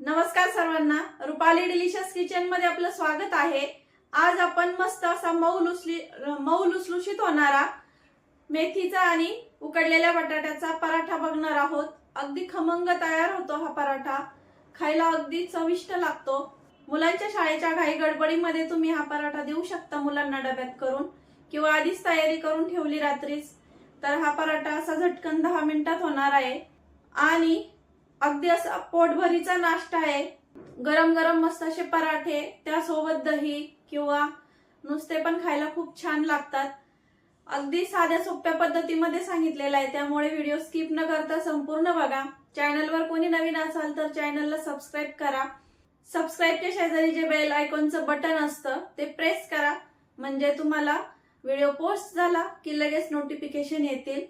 नमस्कार सर्वांना, Rupali delicious kitchen मध्ये आपलं स्वागत आहे। आज आपण मस्त असा मऊ लुसलुशीत होणारा मेथीचा आणि उकडलेल्या बटाट्याचा पराठा बघणार आहोत। अगदी खमंग तयार होतो हा पराठा, खायला अगदी चविष्ट लागतो। मुलांच्या शाळेच्या घाई गडबडीमध्ये तुम्ही हा पराठा देऊ शकता मुलांना डब्यात करून, किंवा आधीच तयारी करून ठेवली रात्रीच तर हा पराठा असा झटकन 10 मिनिटात होणार आहे आणि अगदी असा पोटभरीचा नाश्ता आहे। गरम गरम मस्त असे पराठे, त्यासोबत दही किंवा नुसते पण खायला खूप छान लागतात। अगदी साध्या सोप्या पद्धतीमध्ये सांगितलेला आहे, त्यामुळे व्हिडिओ स्किप न करता संपूर्ण बघा। चॅनलवर कोणी नवीन असाल तर चॅनलला सबस्क्राईब करा। सबस्क्राईबच्या शेजारी जे बेल आयकॉनचं बटन असतं ते प्रेस करा, म्हणजे तुम्हाला व्हिडिओ पोस्ट झाला की लगेच नोटिफिकेशन येतील।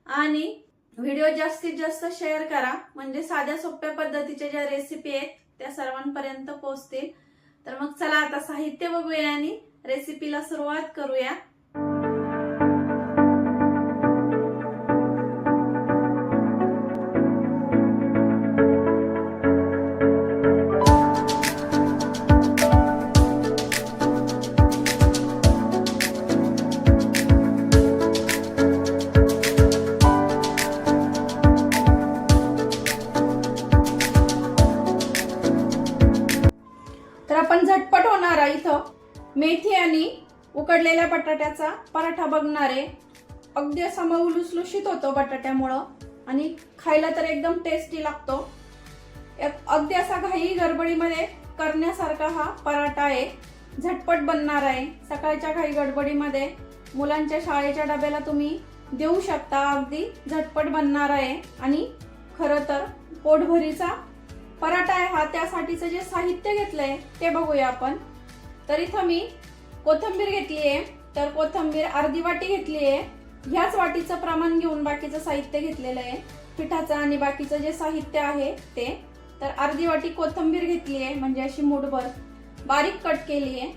आणि व्हिडिओ जास्तीत जास्त शेअर करा, म्हणजे साध्या सोप्या पद्धतीच्या ज्या रेसिपी आहेत त्या सर्वांपर्यंत पोहोचतील। तर मग चला आता साहित्य बघूया आणि रेसिपीला सुरुवात करूया। तर आपण झटपट होणारा इथं मेथी आणि उकडलेल्या बटाट्याचा पराठा बघणार आहे। अगदी असा मऊ लुसलुशीत होतो बटाट्यामुळे आणि खायला तर एकदम टेस्टी लागतो। अगदी असा घाई गडबडीमध्ये करण्यासारखा हा पराठा आहे, झटपट बनणार आहे। सकाळच्या घाई गडबडीमध्ये मुलांच्या शाळेच्या डब्याला तुम्ही देऊ शकता, अगदी झटपट बनणार आहे आणि खरं तर पोटभरीचा पराठा आहे हा। त्यासाठीचं जे साहित्य घेतलंय ते बघूया आपण। तर इथं मी कोथिंबीर घेतलीये, तर कोथिंबीर अर्धी वाटी घेतलीये। ह्याच वाटीचं प्रमाण घेऊन बाकीचं साहित्य घेतलेलं आहे, पिठाचं आणि बाकीचं जे साहित्य आहे ते। तर अर्धी वाटी कोथिंबीर घेतलीये, म्हणजे अशी मूठभर बारीक कट केलीये।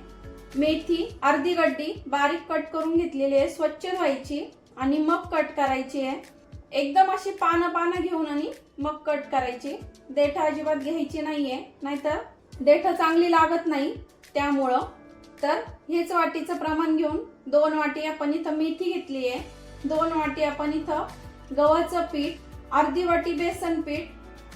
मेथी अर्धी गड्डी बारीक कट करून घेतलेली आहे, स्वच्छ धुवायची आणि मग कट करायची आहे। एकदम अशी पानं घेऊन आणि मग कट करायची। देठ अजिबात घ्यायची नाहीये, नाहीतर देठ चांगली लागत नाही त्यामुळं। तर हेच वाटीचं प्रमाण घेऊन 2 वाटी आपण इथं मेथी घेतली आहे, 2 वाटी आपण इथं गव्हाचं पीठ, अर्धी वाटी बेसन पीठ,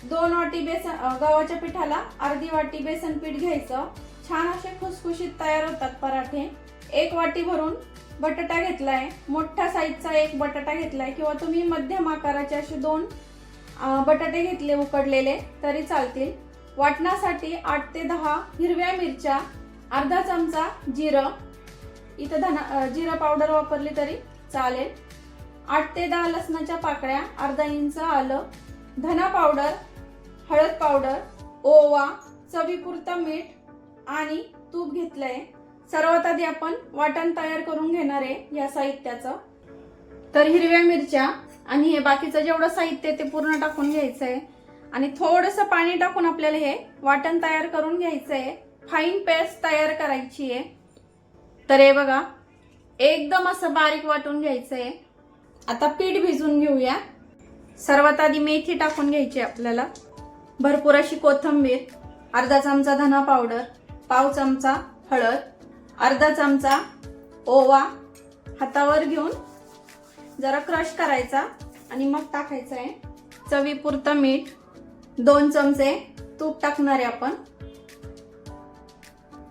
2 वाटी गव्हाच्या पिठाला अर्धी वाटी बेसन पीठ घ्यायचं। छान असे खुसखुशीत तयार होतात पराठे। 1 वाटी भरून बटाटा घेतलाय, मोठ्या साईजचा 1 बटाटा घेतलाय, किंवा तुम्ही मध्यम आकाराचे असे 2 बटाटे घेतले उकडलेले तरी चालतील। वाटणासाठी 8 ते 10 हिरव्या मिरच्या, अर्धा चमचा जिरं, इथं जिरं पावडर वापरली तरी चालेल, 8 ते 10 लसणाच्या पाकळ्या, अर्धा इंच आलं, धना पावडर, हळद पावडर, ओवा, चवीपुरतं मीठ आणि तूप घेतलंय। सर्वात आधी आपण वाटण तयार करून घेणार आहे या साहित्याचं। तर हिरव्या मिरच्या आणि हे बाकीचं जेवढं साहित्य ते पूर्ण टाकून घ्यायचंय आणि थोडंसं पाणी टाकून आपल्याला हे वाटण तयार करून घ्यायचंय। फाईन पेस्ट तयार करायची आहे। तर हे बघा, एकदम असं बारीक वाटून घ्यायचंय। आता पीठ भिजून घेऊया। सर्वात आधी मेथी टाकून घ्यायची आपल्याला, भरपूर अशी कोथिंबीर, अर्धा चमचा धना पावडर, पाव चमचा हळद, अर्धा चमचा ओवा हातावर घेऊन जरा क्रश करायचा आणि मग टाकायचं आहे। चवीपुरतं मीठ, 2 चमचे तूप टाकणार आहे आपण,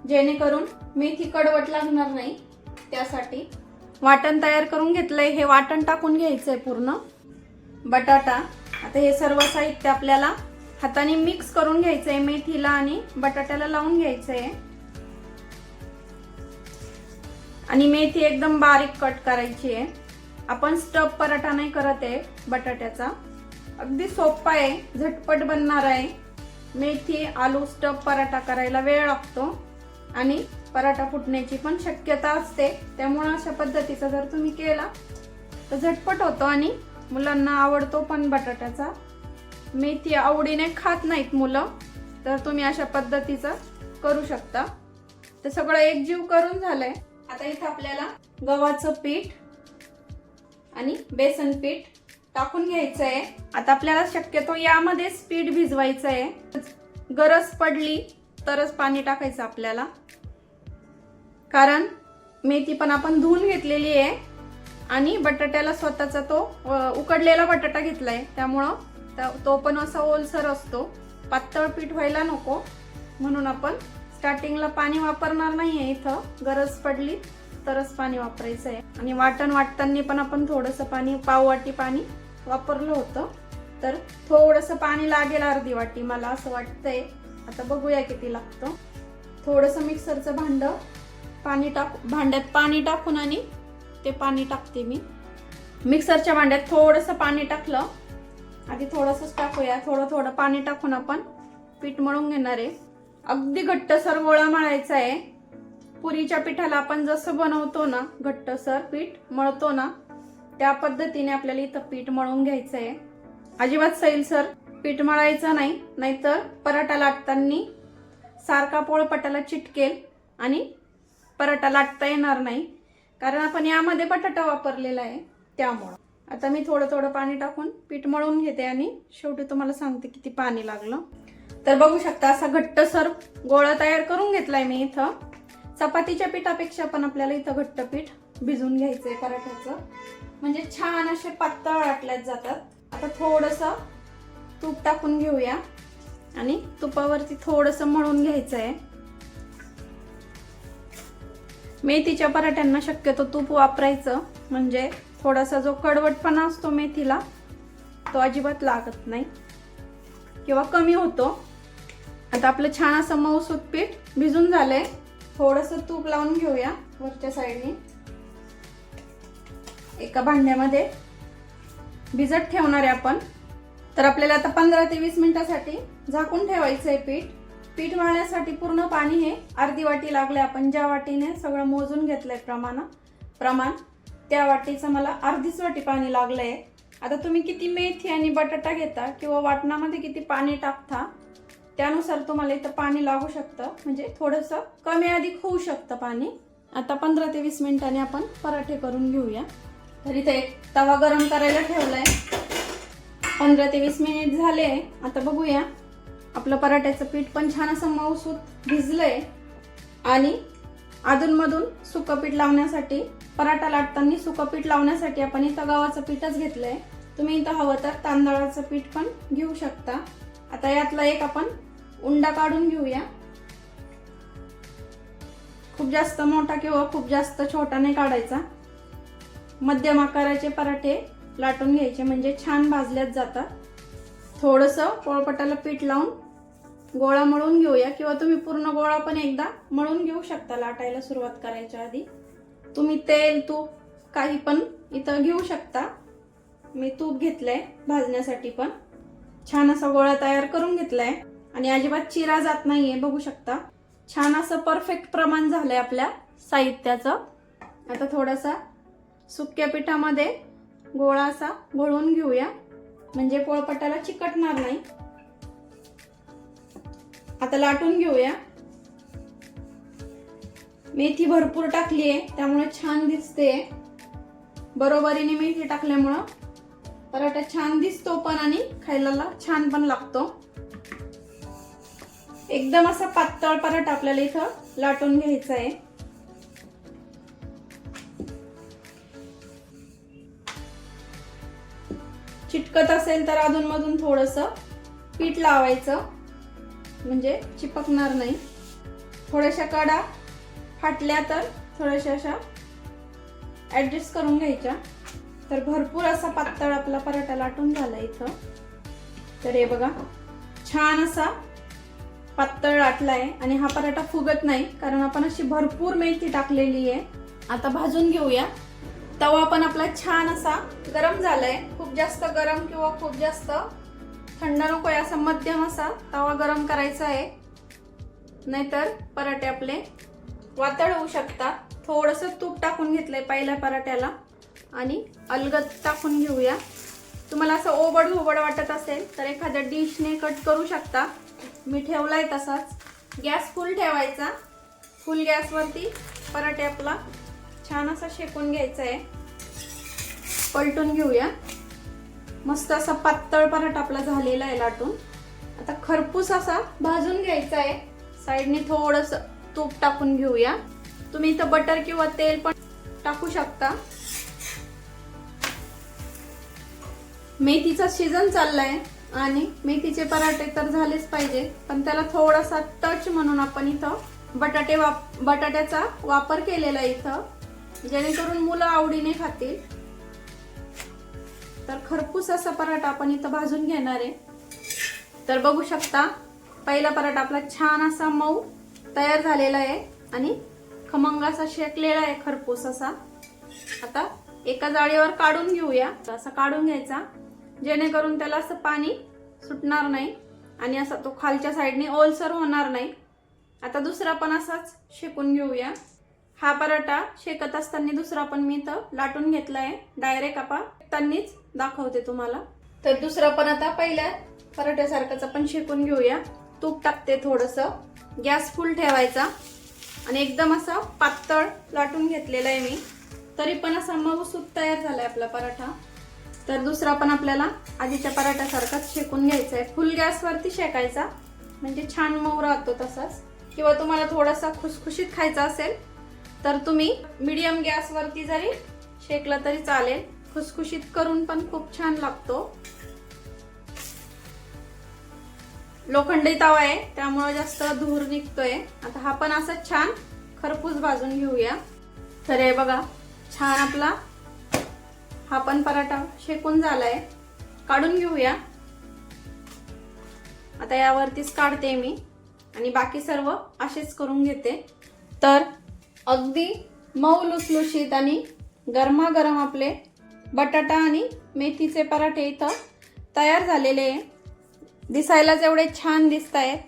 जेणेकरून मेथी कडवट लागणार नाही त्यासाठी। वाटण तयार करून घेतलंय, हे वाटण टाकून घ्यायचंय पूर्ण। बटाटा, आता हे सर्व साहित्य आपल्याला हाताने मिक्स करून घ्यायचंय, मेथीला आणि बटाट्याला लावून घ्यायचंय। आणि मेथी एकदम बारीक कट करायची आहे। आपण स्टफ पराठा नाही करत आहे बटाट्याचा, अगदी सोपा आहे, झटपट बनणार आहे। मेथी आलू स्टफ पराठा करायला वेळ लागतो आणि पराठा फुटण्याची पण शक्यता असते, त्यामुळे अशा पद्धतीचा जर तुम्ही केला तर झटपट होतो आणि मुलांना आवडतो पण बटाट्याचा। मेथी आवडीने खात नाहीत मुलं, तर तुम्ही अशा पद्धतीचं करू शकता। तर सगळं एकजीव करून झालंय। आता इथं आपल्याला गव्हाचं पीठ आणि बेसन पीठ टाकून घ्यायचंय। आता आपल्याला शक्यतो यामध्येच पीठ भिजवायचं आहे, गरज पडली तरच पाणी टाकायचं आपल्याला, कारण मेथी पण आपण धुवून घेतलेली आहे आणि बटाट्याला स्वतःचा तो उकडलेला बटाटा घेतलाय, त्यामुळं तो पण असा ओलसर असतो, पातळ पीठ व्हायला नको, म्हणून आपण स्टार्टिंगला पाणी वापरणार नाहीये इथं. गरज पडली तरच पाणी वापरायचं आहे. आणि वाटण वाटताना पण आपण थोडंसं पाणी, पाववाटी पाणी वापरलं होतं, तर थोडंसं पाणी लागेल, अर्धी वाटी मला असं वाटतंय. आता बघूया किती लागतं. थोडंसं मिक्सरचं भांड्यात पाणी टाकून आणि ते पाणी टाकते मी. मिक्सरच्या भांड्यात थोडंसं पाणी टाकलं, आधी थोडंसंच टाकूया, थोडं पाणी टाकून आपण पीठ मळून घेणार आहे. अगदी घट्टसर गोळा मळायचा आहे. पुरीच्या पिठाला आपण जसं बनवतो ना, घट्टसर पीठ मळतो ना, त्या पद्धतीने आपल्याला इथं पीठ मळून घ्यायचं आहे. अजिबात सैलसर पीठ मळायचं नाही, नाहीतर पराठा लाटताना सारखा पोळपाटाला चिटकेल आणि पराठा लाटता येणार नाही, कारण आपण यामध्ये बटाटा वापरलेला आहे त्यामुळं. आता मी थोडं पाणी टाकून पीठ मळून घेते आणि शेवटी तुम्हाला सांगते किती पाणी लागलं. तर बघू शकता असा घट्टसर गोळा तयार करून घेतलाय मी इथं. चपातीच्या पिठापेक्षा पण आपल्याला इथं घट्ट पीठ भिजून घ्यायचंय पराठ्याचं, म्हणजे छान असे पातळ लाटल्यात जातात. आता थोडंसं तूप टाकून घेऊया आणि तुपावरती थोडंसं मळून घ्यायचं आहे. मेथीच्या पराठ्यांना शक्यतो तूप वापरायचं, म्हणजे थोडासा जो कडवटपणा असतो मेथीला तो अजिबात लागत नाही किंवा कमी होतो. आता आपलं छान असं मऊसूत पीठ भिजून झालंय. थोडंसं तूप लावून घेऊया वरच्या साईडने. एका भांड्यामध्ये भिजत ठेवणार आहे आपण. तर आपल्याला आता 15 ते 20 मिनिटासाठी झाकून ठेवायचंय पीठ. पीठ मळण्यासाठी पूर्ण पाणी हे अर्धी वाटी लागले. आपण ज्या वाटीने सगळं मोजून घेतलंय प्रमाण, त्या वाटीचं मला अर्धीच वाटी पाणी लागलंय. आता तुम्ही किती मेथी आणि बटाटा घेता किंवा वाटणामध्ये किती पाणी टाकता त्यानुसार तुम्हाला इथं पाणी लागू शकतं, म्हणजे थोडंसं कमी अधिक होऊ शकतं पाणी. आता 15 ते 20 मिनिटांनी आपण पराठे करून घेऊया. तर इथे एक तवा गरम करायला ठेवलाय. 15 ते 20 मिनिट झाले. आता बघूया, आपलं पराठ्याचं पीठ पण छान असं मऊसूत भिजलंय. आणि अधूनमधून सुकं पीठ लावण्यासाठी, पराठा लाटताना सुकं पीठ लावण्यासाठी आपण इथं गव्हाचं पीठच घेतलंय. तुम्ही इथं हवं तर तांदळाचं पीठ पण घेऊ शकता. आता यातला एक आपण उंडा काढून घेऊया. खूप जास्त मोठा किंवा खूप जास्त छोटा नाही काढायचा. मध्यम आकाराचे पराठे लाटून घ्यायचे, म्हणजे छान भाजल्यात जातात. थोडंसं पोळपाटाला पीठ लावून गोळा मळून घेऊया, किंवा तुम्ही पूर्ण गोळा पण एकदा मळून घेऊ शकता लाटायला सुरुवात करायच्या आधी. तुम्ही तेल, तूप काही पण इथं घेऊ शकता. मी तूप घेतलंय भाजण्यासाठी. पण छान असा गोळा तयार करून घेतलाय आणि अजिबात चिरा जात नाहीये. बघू शकता छान असं परफेक्ट प्रमाण झालंय आपल्या साहित्याचं. आता थोडासा सुक्या पिठामध्ये गोळा असा घोळून घेऊया, म्हणजे पोळपाटाला चिकटणार नाही. आता लाटून घेऊया. मेथी भरपूर टाकली आहे त्यामुळे छान दिसते. बरोबरीने मेथी टाकल्यामुळं पराठा छान दिसतो पण आणि खायला छान पण लागतो. एकदम असा पातळ पराठा आपल्याला इथं लाटून घ्यायचा आहे. चिटकत असेल तर अधूनमधून थोडंसं पीठ लावायचं, म्हणजे चिपकणार नाही. थोड्याशा कडा फाटल्या तर थोड्याशा अशा ऍडजस्ट करून घ्यायच्या. तर भरपूर असा पातळ आपला पराठा लाटून झाला इथं. तर हे बघा छान असा पातळ लाटलाय आणि हा पराठा फुगत नाही, कारण आपण अशी भरपूर मेथी टाकलेली आहे. आता भाजून घेऊया. तवा पण आपला छान असा गरम झालाय. खूप जास्त गरम किंवा खूप जास्त थंड नकोय, असा मध्यम असा तवा गरम करायचा आहे, नाहीतर पराठे आपले वातळ होऊ शकतात. थोडंसं तूप टाकून घेतलंय पहिल्या पराठ्याला आणि अलगद टाकून घेऊया. तुम्हाला असं ओबड धोबड वाटत असेल तर एखाद्या डिशने कट करू शकता. मी ठेवलाय तसाच. गॅस फुल ठेवायचा. फुल गॅसवरती पराठे आपला छान असा शेकून घ्यायचा आहे. पलटून घेऊया. मस्त असा पातळ पराठा आपला झालेला आहे लाटून. आता आता खरपूस असा भाजून घ्यायचा आहे. साईडने थोडंसं तूप टाकून घेऊया. तुम्ही इथं बटर किंवा तेल पण टाकू शकता. मेथीचा सीझन चाललाय आणि मेथीचे पराठे तर झालेच पाहिजे, पण त्याला थोडासा टच म्हणून आपण इथं बटाट्याचा वापर केलेला आहे इथं, जेणेकरून मुलं आवडीने खातील. तर खरपूस असा पराठा आपण इथं भाजून घेणार आहे. तर बघू शकता पहिला पराठा आपला छान असा मऊ तयार झालेला आहे आणि खमंग असा शेकलेला आहे खरपूस असा. आता एका जाळीवर काढून घेऊया. असा काढून घ्यायचा जेणेकरून त्याला असं पाणी सुटणार नाही आणि असा तो खालच्या साईडने ओलसर होणार नाही. आता दुसरा पण असाच शेकून घेऊया. हा पराठा शेकत असताना दुसरा पण मी इथं लाटून घेतलाय. डायरेक्ट आपण त्यांनीच दाखवते तुम्हाला. तर दुसरा पण आता पहिल्या पराठ्यासारखाच आपण शेकून घेऊया. तूप टाकते थोडंसं. गॅस फुल ठेवायचा आणि एकदम असा पातळ लाटून घेतलेला आहे मी. तरी पण असा मऊसूत तयार झालाय आपला पराठा. तर दुसरा पण आपल्याला आधीच्या पराठ्यासारखाच शेकून घ्यायचा आहे. फुल गॅसवरती शेकायचा म्हणजे छान मऊ राहतो तसाच. किंवा तुम्हाला थोडासा खुसखुशीत खायचा असेल तर तुम्ही मीडियम गॅसवरती जरी शेकला तरी चालेल. खुसखुशीत करून पण खूप छान लागतो. लोखंडी तवा आहे त्यामुळे जास्त धूर निघतोय. आता हा पण असा छान खरपूस भाजून घेऊया. तर हे बघा छान आपला हा पण पराठा शेकून झालाय. काढून घेऊया. आता यावरतीच काढते मी आणि बाकी सर्व असेच करून घेते. तर अगदी मऊ लुसलुशीत आणि गरमागरम आपले बटाटा आणि मेथीचे पराठे इथं तयार झालेले आहे. दिसायलाच एवढे छान दिसत आहेत.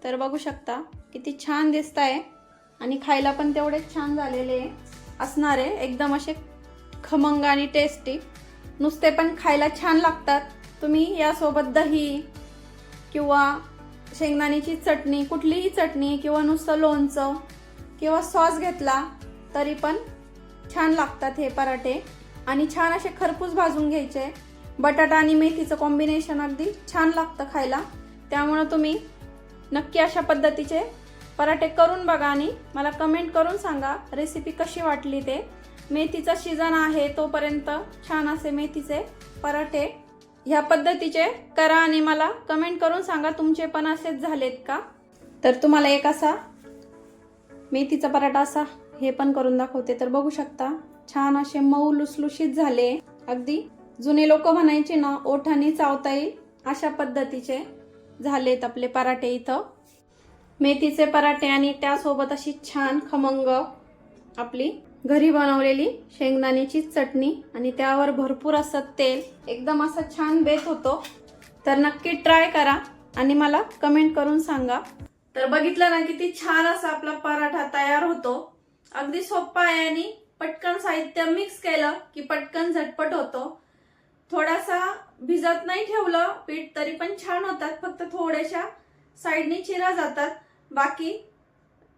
तर बघू शकता किती छान दिसत आहे आणि खायला पण तेवढे छान झालेले असणार आहे. एकदम असे खमंग आणि टेस्टी. नुसते पण खायला छान लागतात. तुम्ही यासोबत दही किंवा शेंगदाण्याची चटणी, कुठलीही चटणी किंवा नुसतं लोणचं किंवा सॉस घेतला तरी पण छान लागतात हे पराठे. आणि छान असे खरपूस भाजून घ्यायचे. बटाटा आणि मेथीचं कॉम्बिनेशन अगदी छान लागतं खायला. त्यामुळे तुम्ही नक्की अशा पद्धतीचे पराठे करून बघा आणि मला कमेंट करून सांगा रेसिपी कशी वाटली ते. मेथीचा सीझन आहे तोपर्यंत छान असे मेथीचे पराठे ह्या पद्धतीचे करा आणि मला कमेंट करून सांगा तुमचे पण असेच झालेत का. तर तुम्हाला एक असा मेथीचा पराठा असा हे पण करून दाखवते. तर बघू शकता छान असे मऊ लुसलुशीत झाले. अगदी जुने लोक म्हणायचे ना ओठाने चावता येईल अशा पद्धतीचे झालेत आपले पराठे इथं. मेथीचे पराठे आणि त्यासोबत अशी छान खमंग आपली घरी बनवलेली शेंगदाण्याची चटणी आणि त्यावर भरपूर असं तेल. एकदम असं छान बेत होतो. तर नक्की ट्राय करा आणि मला कमेंट करून सांगा. तर बघितलं ना किती छान असा आपला पराठा तयार होतो. अगदी सोपा आहे आणि पटकन साहित्य मिक्स केलं की पटकन झटपट होतो. थोडासा भिजत नाही ठेवलं पीठ तरी पण छान होतात. फक्त थोड्याशा साईडने चिरा जातात. बाकी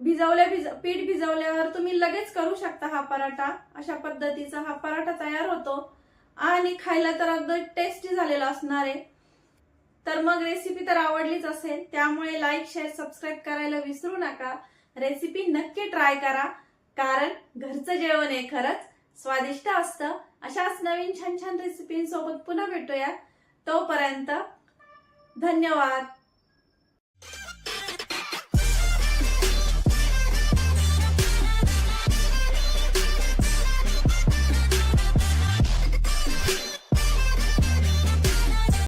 पीठ भिजवल्यावर तुम्ही लगेच करू शकता हा पराठा. अशा पद्धतीचा हा पराठा तयार होतो आणि खायला तर अगदी टेस्टी झालेला असणार आहे. तर मग रेसिपी तर आवडलीच असेल त्यामुळे लाईक शेअर सबस्क्राईब करायला विसरू नका. रेसिपी नक्की ट्राय करा कारण घरचं जेवण आहे खरंच स्वादिष्ट असतं. अशाच नवीन छान छान रेसिपींसोबत पुन्हा भेटूया. तोपर्यंत धन्यवाद.